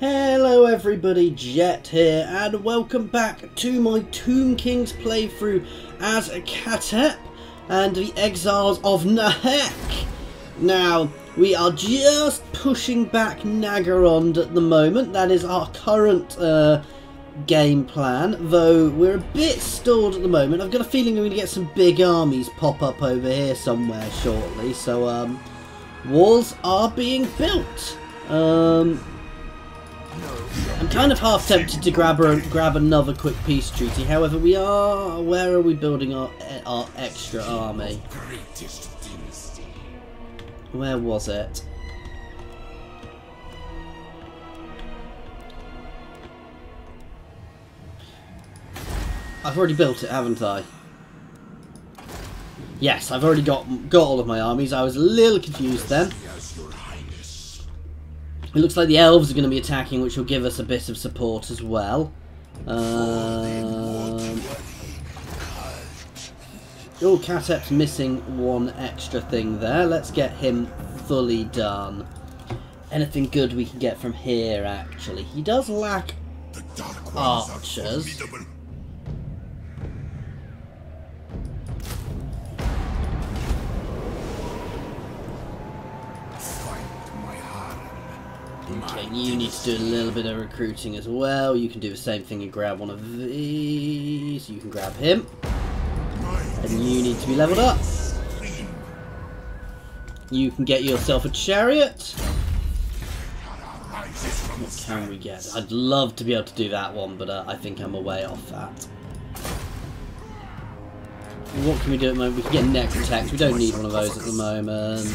Hello everybody, Jet here, and welcome back to my Tomb Kings playthrough as Khatep and the Exiles of Nehek. Now, we are just pushing back Nagarond at the moment. That is our current game plan, though we're a bit stalled at the moment. I've got a feeling we're going to get some big armies pop up over here somewhere shortly, so walls are being built. I'm kind of half tempted to grab another quick peace treaty. However, where are we building our extra army? Where was it? I've already built it, haven't I? Yes, I've already got all of my armies. I was a little confused then. It looks like the elves are going to be attacking, which will give us a bit of support as well. Oh, Khatep's missing one extra thing there. Let's get him fully done. Anything good we can get from here, actually. He does lack archers. Okay, you need to do a little bit of recruiting as well. You can do the same thing and grab one of these. You can grab him. And you need to be leveled up. You can get yourself a chariot. What can we get? I'd love to be able to do that one, but I think I'm way off that. What can we do at the moment? We can get neck protect. We don't need one of those at the moment.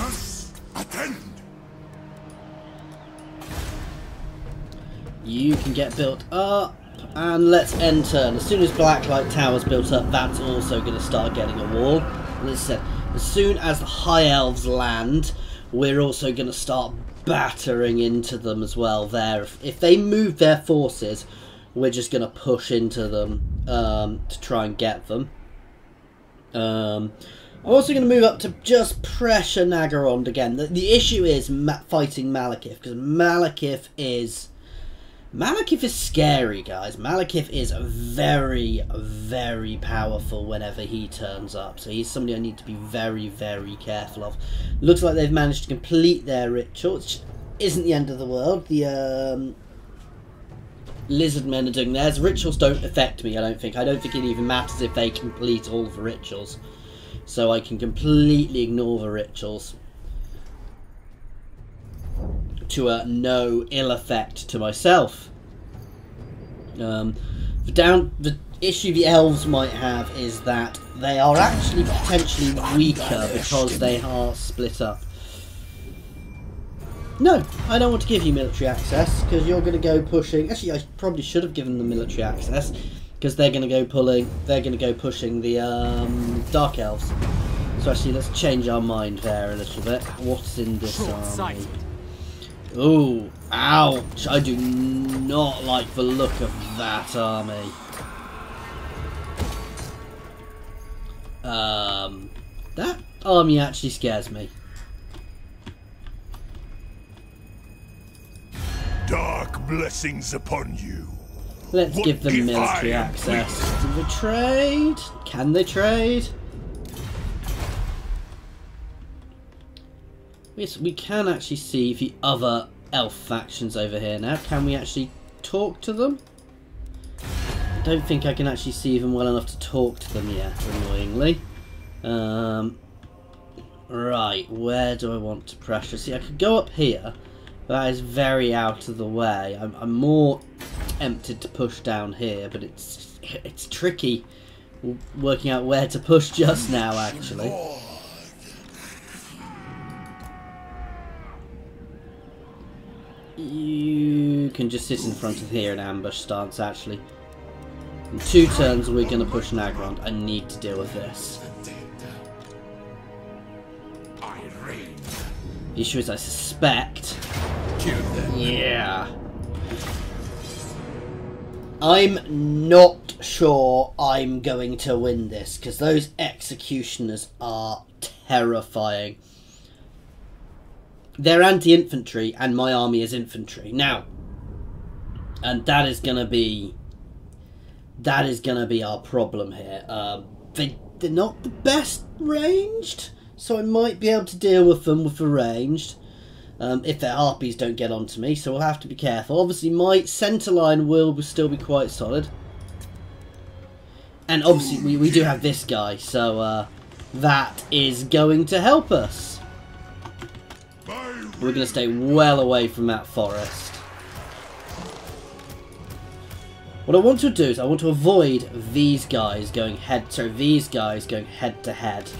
You can get built up, and let's end turn. As soon as Blacklight Tower's built up, that's also going to start getting a wall. And as I said, as soon as the High Elves land, we're also going to start battering into them as well there. If they move their forces, we're just going to push into them to try and get them. I'm also going to move up to just pressure Nagarond again. The issue is fighting Malekith, because Malekith is scary, guys. Malekith is very, very powerful whenever he turns up. So he's somebody I need to be very, very careful of. Looks like they've managed to complete their ritual, which isn't the end of the world. The lizard men are doing theirs. Rituals don't affect me, I don't think. I don't think it even matters if they complete all the rituals. So I can completely ignore the rituals. To no ill effect to myself. The issue the elves might have is that they are actually potentially weaker because they are split up. No, I don't want to give you military access because you're going to go pushing. Actually, I probably should have given them military access because they're going to go pushing the dark elves. So actually, let's change our mind there a little bit. What's in this army? Oh, ouch. I do not like the look of that army. That army actually scares me. Dark blessings upon you. Let's give them military access. Do they trade? Can they trade? Yes, we can actually see the other elf factions over here now. Can we actually talk to them? I don't think I can actually see them well enough to talk to them yet, annoyingly. Right, where do I want to pressure? See, I could go up here. That is very out of the way. I'm more tempted to push down here, but it's tricky working out where to push just now, actually. You can just sit in front of here in ambush stance, actually. In 2 turns, we're going to push Nagarond. I need to deal with this. The issue is I suspect... Yeah. I'm not sure I'm going to win this, because those executioners are terrifying. They're anti-infantry, and my army is infantry. Now, And that is gonna be our problem here. They're not the best ranged, so I might be able to deal with them with the ranged. If their harpies don't get onto me, so we'll have to be careful. Obviously, my centre line will still be quite solid. And obviously, we do have this guy, so that is going to help us. We're going to stay well away from that forest. What I want to do is I want to avoid these guys going head to head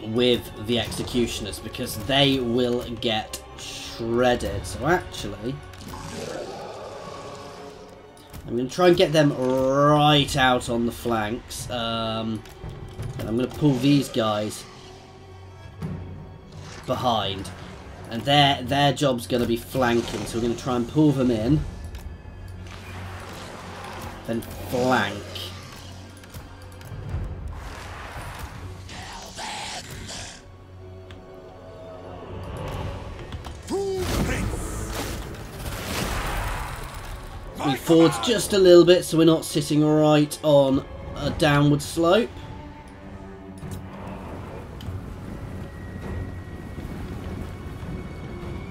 with the executioners, because they will get shredded. So actually, I'm going to try and get them right out on the flanks, and I'm going to pull these guys behind, and their job's going to be flanking, so we're going to try and pull them in, then flank. We forward just a little bit so we're not sitting right on a downward slope.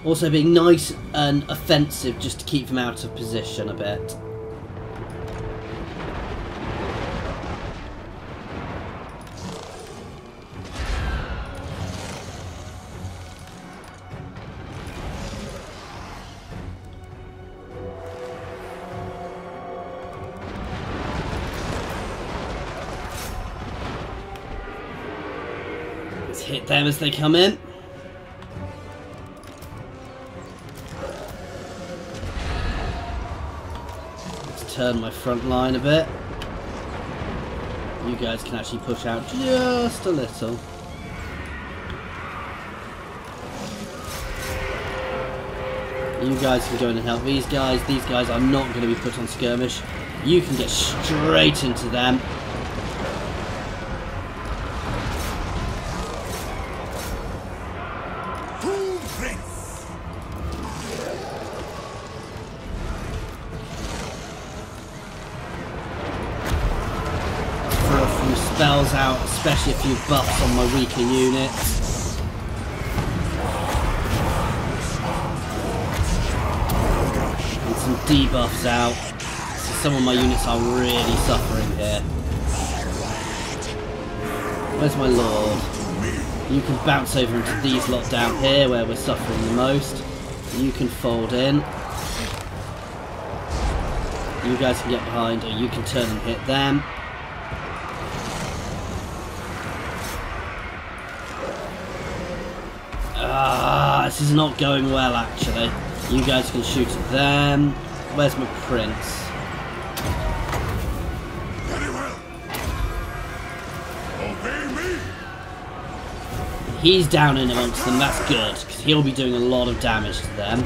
Also being nice and offensive just to keep them out of position a bit. Hit them as they come in. Let's turn my front line a bit. You guys can actually push out just a little. You guys can go in and help these guys. These guys are not going to be put on skirmish. You can get straight into them. Spells out, especially a few buffs on my weaker units. And some debuffs out. So some of my units are really suffering here. Where's my lord? You can bounce over into these lot down here where we're suffering the most. You can fold in. You guys can get behind, or you can turn and hit them. This is not going well, actually. You guys can shoot at them. Where's my prince? Very well. Obey me. He's down in amongst them. That's good, because he'll be doing a lot of damage to them.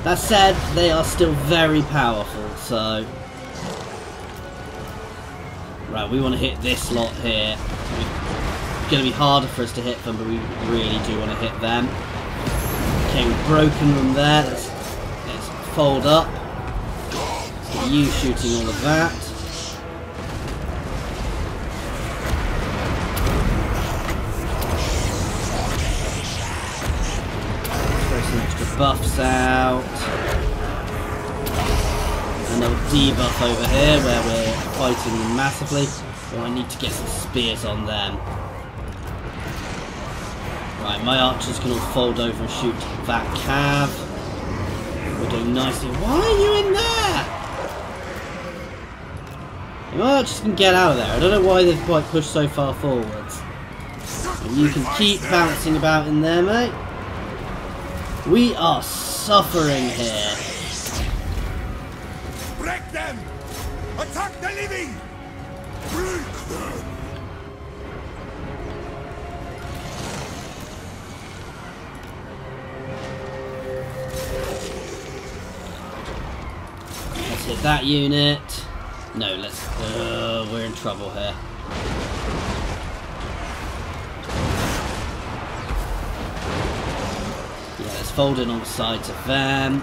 That said, they are still very powerful, so... Right, we want to hit this lot here. It's going to be harder for us to hit them, but we really do want to hit them. Okay, we've broken them there. Let's fold up. Let's get you shooting all of that. Throw some extra buffs out. Another debuff over here where we're fighting them massively. So I need to get some spears on them. Right, my archers can all fold over and shoot that cav. We're doing nicely. Why are you in there? My archers can get out of there. I don't know why they've quite pushed so far forwards. And you can keep bouncing about in there, mate. We are suffering here. Break them! Attack the living! Break them! Let's hit that unit. No, let's... we're in trouble here. Yeah, let's fold in on the sides of them.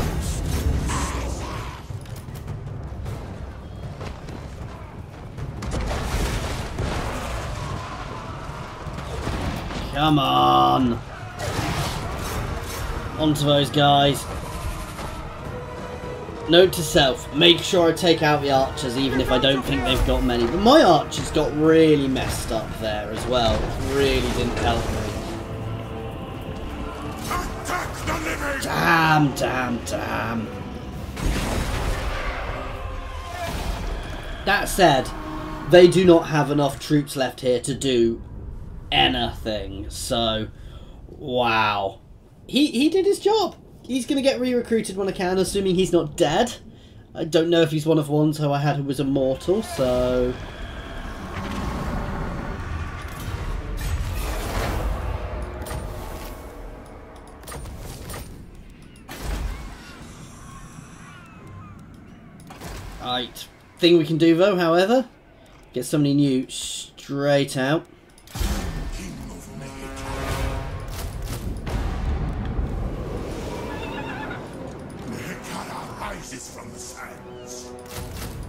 Come on! Onto those guys. Note to self, make sure I take out the archers even if I don't think they've got many. But my archers got really messed up there as well. It really didn't help me. Attack the living! Damn, damn, damn. That said, they do not have enough troops left here to do anything. So, wow. He did his job. He's going to get re-recruited when I can, assuming he's not dead. I don't know if he's one of the ones who I had who was immortal, so... Right. Thing we can do though, however, get somebody new straight out.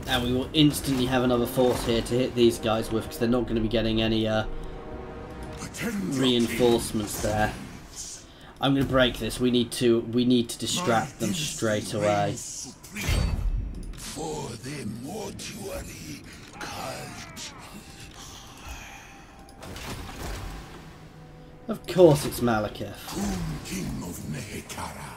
And we will instantly have another force here to hit these guys with, because they're not going to be getting any reinforcements there. I'm going to break this. We need to distract them straight away. For the mortuary cult. Of course it's Malekith. King of Nehekara.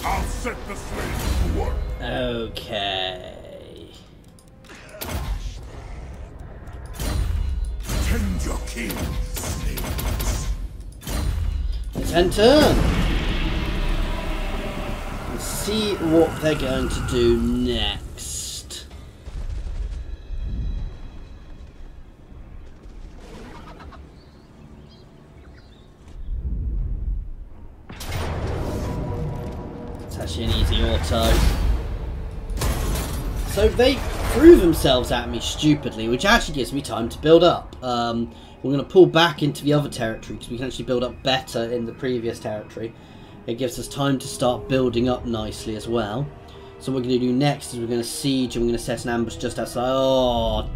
I'll set the flames to work. Okay. Tend your king, slaves. Let's turn. Let's see what they're going to do next. It's actually an easy auto. So they threw themselves at me stupidly, which actually gives me time to build up. We're going to pull back into the other territory because we can actually build up better in the previous territory. It gives us time to start building up nicely as well. So what we're going to do next is we're going to siege and we're going to set an ambush just outside. Oh,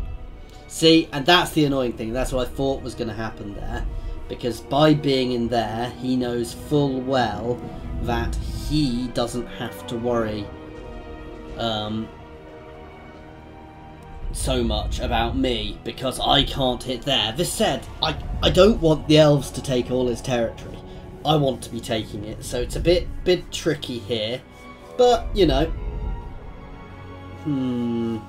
see, and that's the annoying thing. That's what I thought was going to happen there. Because by being in there, he knows full well that he doesn't have to worry so much about me, because I can't hit there. This said, I don't want the elves to take all his territory. I want to be taking it, so it's a bit tricky here. But, you know. Do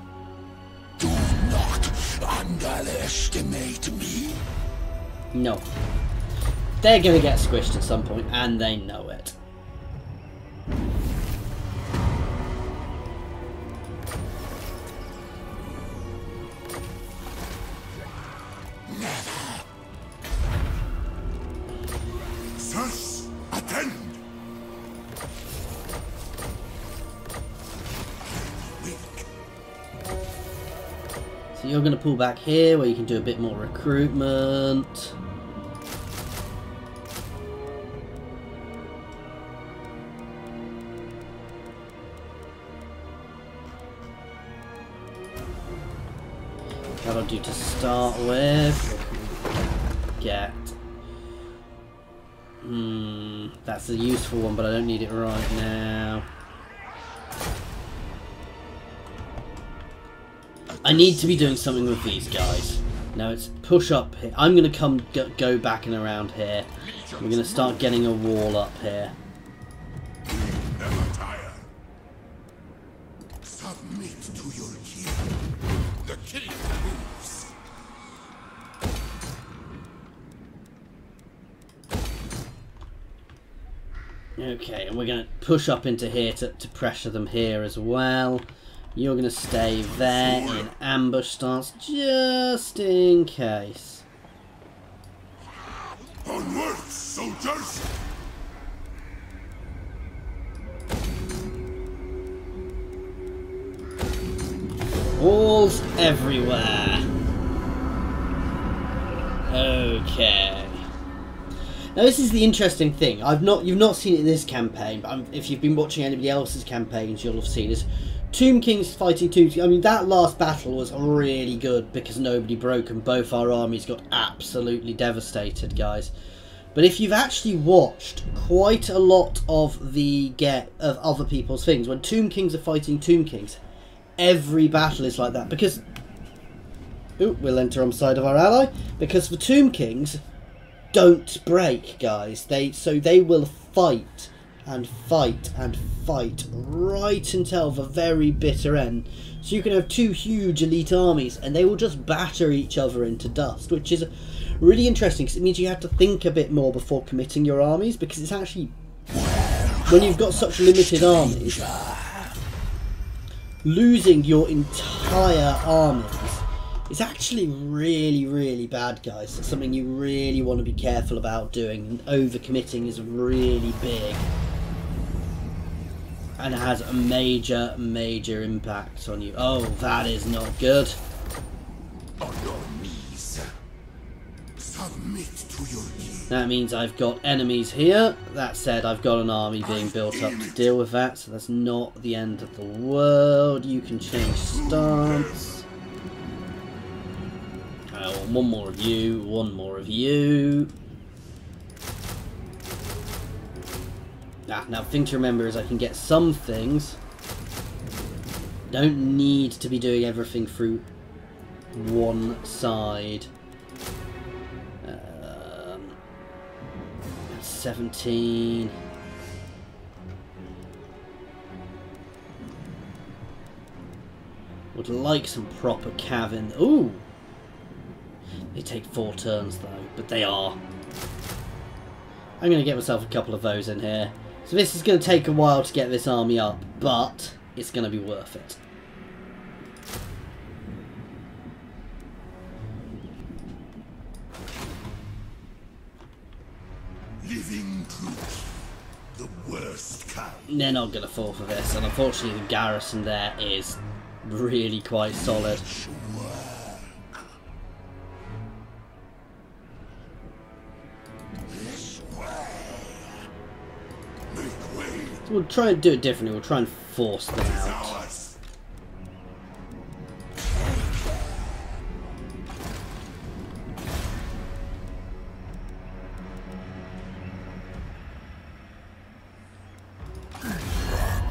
not underestimate me. No. They're going to get squished at some point, and they know it. Thus, attend. So you're going to pull back here where you can do a bit more recruitment. That'll do to start with. Get. That's a useful one, but I don't need it right now. I need to be doing something with these guys. Now it's push up here. I'm going to go back and around here. We're going to start getting a wall up here. Never tire. Submit to your king. The king moves. Okay, and we're going to push up into here to pressure them here as well. You're going to stay there in ambush stance just in case. Onward, soldiers! Walls everywhere. Okay. Now this is the interesting thing. You've not seen it in this campaign, but if you've been watching anybody else's campaigns, you'll have seen is Tomb Kings fighting Tomb Kings. I mean, that last battle was really good because nobody broke and both our armies got absolutely devastated, guys. But if you've actually watched quite a lot of of other people's things, when Tomb Kings are fighting Tomb Kings, every battle is like that because... Ooh, we'll enter on the side of our ally. Because the Tomb Kings don't break, guys. So they will fight and fight and fight right until the very bitter end. So you can have two huge elite armies and they will just batter each other into dust, which is really interesting because it means you have to think a bit more before committing your armies, because it's actually, when you've got such limited armies, losing your entire armies is actually really, really bad, guys. It's something you really want to be careful about doing, and overcommitting is really big and has a major, major impact on you. Oh, that is not good. On your knees. Submit to your king. That means I've got enemies here. That said, I've got an army being built up to deal with that, so that's not the end of the world. You can change stance. One more of you, one more of you. Now, the thing to remember is I can get some things. Don't need to be doing everything through one side. 17. Would like some proper cav in. Ooh! They take 4 turns though, but they are. I'm going to get myself a couple of those in here. So this is going to take a while to get this army up, but it's going to be worth it. Living truth, the worst kind. They're not going to fall for this, and unfortunately the garrison there is really quite solid. We'll try and do it differently. We'll try and force them out.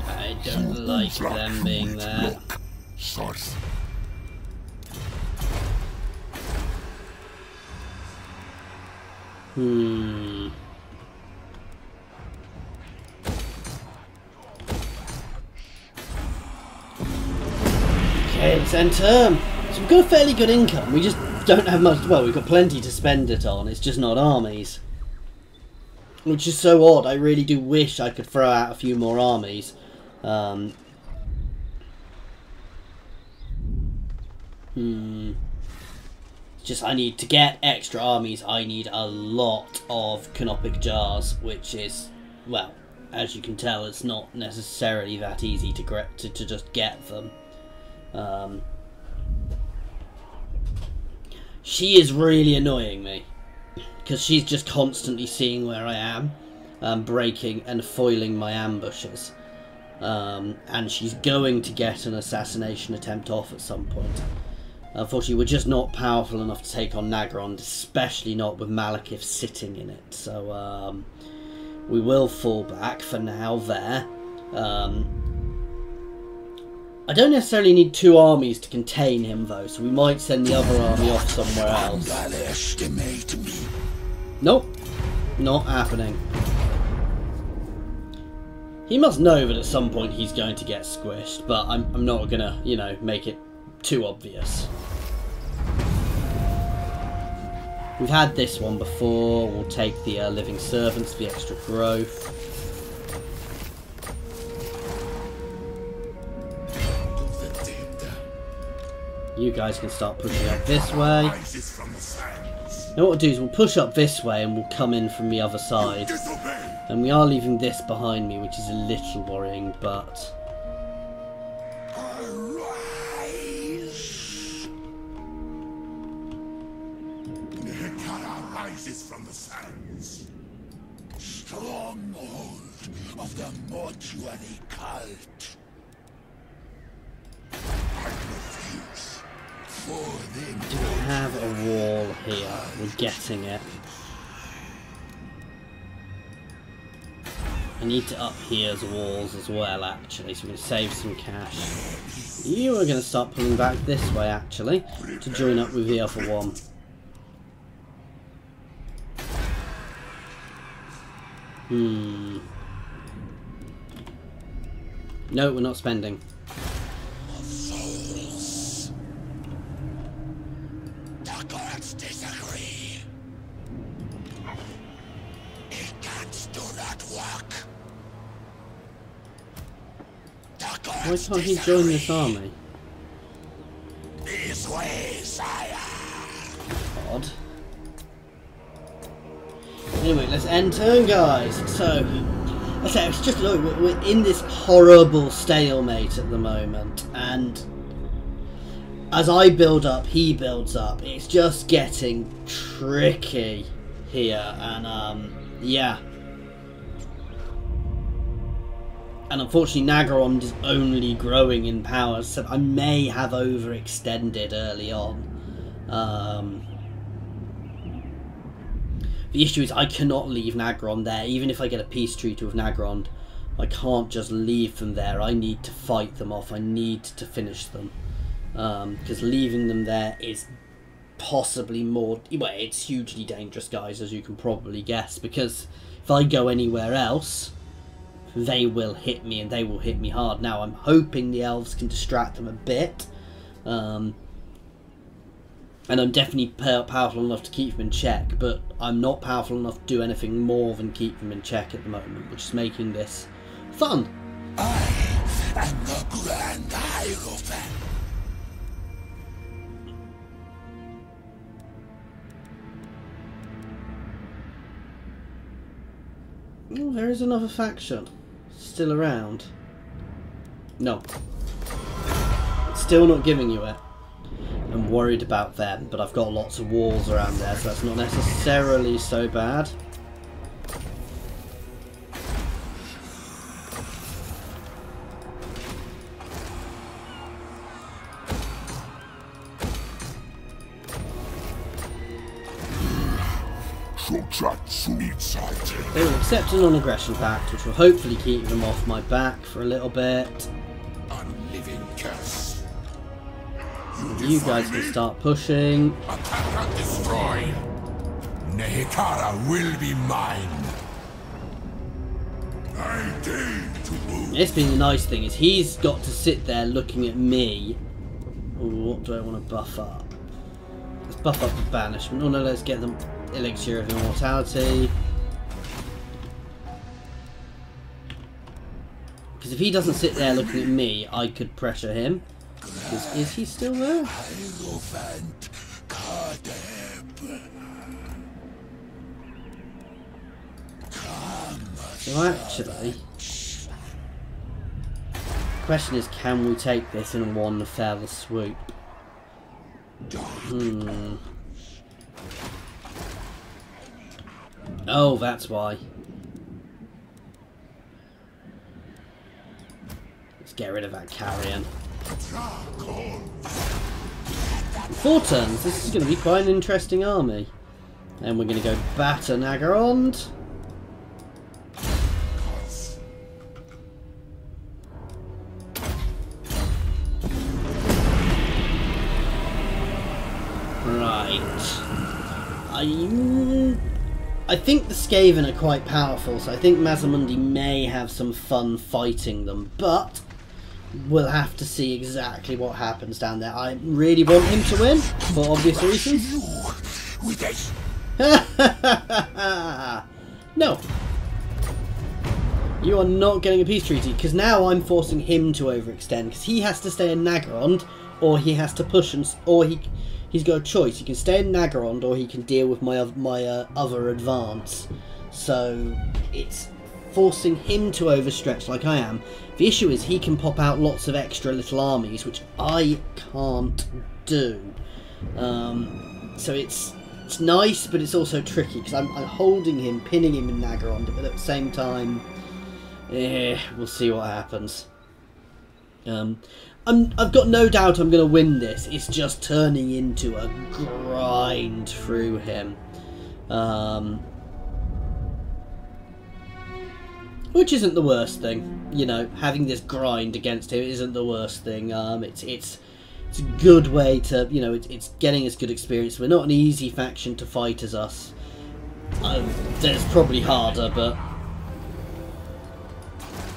I don't like them being there. Okay, let's enter. So we've got a fairly good income. We just don't have much. Well, we've got plenty to spend it on. It's just not armies. Which is so odd. I really do wish I could throw out a few more armies. Just I need to get extra armies. I need a lot of canopic jars, which is, well, as you can tell, it's not necessarily that easy to just get them. She is really annoying me because she's just constantly seeing where I am, breaking and foiling my ambushes, and she's going to get an assassination attempt off at some point. Unfortunately, we're just not powerful enough to take on Nagrond, especially not with Malekith sitting in it, so we will fall back for now there. I don't necessarily need 2 armies to contain him though, so we might send the other army off somewhere else. Nope, not happening. He must know that at some point he's going to get squished, but I'm not gonna, you know, make it too obvious. We've had this one before. We'll take the living servants, the extra growth. You guys can start pushing up this way. Now what we'll do is we'll push up this way and we'll come in from the other side. And we are leaving this behind me, which is a little worrying, but... Rises from the sands. Stronghold of the mortuary cult. here. We're getting it. I need to up Hier's walls as well, actually, so we're going to save some cash. You are going to start pulling back this way, actually, to join up with the other one. No, we're not spending. Souls. The gods disagree. It can't do that work. Why can't he join this army? This way, sire. Odd. Anyway, let's end turn, guys. So, I say it's just look, we're in this horrible stalemate at the moment, and as I build up, he builds up. It's just getting tricky here, and yeah. And unfortunately, Nagorond is only growing in power, so I may have overextended early on. The issue is I cannot leave Nagorond there. Even if I get a peace treaty with Nagorond, I can't just leave them there. I need to fight them off. I need to finish them. Because leaving them there is possibly more... Well, it's hugely dangerous, guys, as you can probably guess. Because if I go anywhere else, they will hit me, and they will hit me hard. Now, I'm hoping the elves can distract them a bit. And I'm definitely powerful enough to keep them in check, but I'm not powerful enough to do anything more than keep them in check at the moment, which is making this fun. I am the Grand Hierophant. Oh, there is another faction still around. No. Still not giving you it. I'm worried about them, but I've got lots of walls around there, so that's not necessarily so bad. They will accept a non-aggression pact, which will hopefully keep them off my back for a little bit. Unliving curse. You guys can start pushing. Attack and destroy. Nehekara will be mine. I deign to move. This being the nice thing is he's got to sit there looking at me. Ooh, what do I want to buff up? Let's buff up the banishment. Oh no, let's get them elixir of immortality. Because if he doesn't sit there looking at me, I could pressure him. Is he still there? Hierophant Khatep. So actually, the question is, can we take this in one fell swoop? Oh, that's why. Let's get rid of that carrion. 4 turns. This is going to be quite an interesting army. And we're going to go batter Nagorond. Right. I think the Skaven are quite powerful, so I think Mazamundi may have some fun fighting them, but we'll have to see exactly what happens down there. I really want him to win, for obvious reasons. No. You are not getting a peace treaty, because now I'm forcing him to overextend, because he has to stay in Nagorond, or he has to push, or he's got a choice. He can stay in Nagorond, or he can deal with my other advance. So it's forcing him to overstretch like I am. The issue is he can pop out lots of extra little armies, which I can't do. So it's nice, but it's also tricky, because I'm holding him, pinning him in Nagorond, but at the same time, we'll see what happens. I I've got no doubt I'm going to win this. It's just turning into a grind through him. Which isn't the worst thing. You know, having this grind against him isn't the worst thing. It's a good way to, you know, it's getting us good experience. We're not an easy faction to fight as us. There's probably harder, but...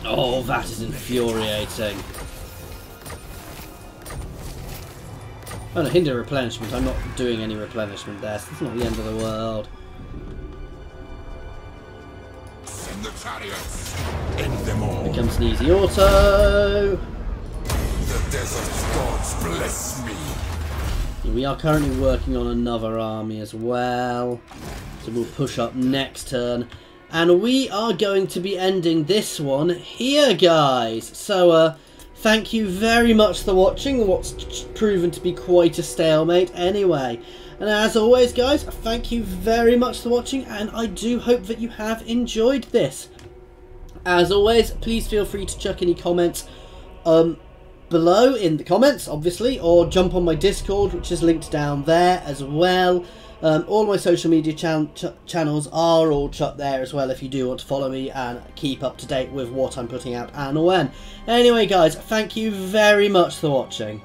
Oh, that is infuriating. Oh no, hinder replenishment. I'm not doing any replenishment there, so it's not the end of the world. Send the chariots. End them all. Becomes an easy auto. The desert gods bless me. We are currently working on another army as well. So we'll push up next turn. And we are going to be ending this one here, guys. So, thank you very much for watching what's proven to be quite a stalemate anyway. And as always, guys, thank you very much for watching, and I do hope that you have enjoyed this. As always, please feel free to chuck any comments below in the comments, obviously, or jump on my Discord, which is linked down there as well. All my social media channels are all chucked there as well if you do want to follow me and keep up to date with what I'm putting out and when. Anyway, guys, thank you very much for watching.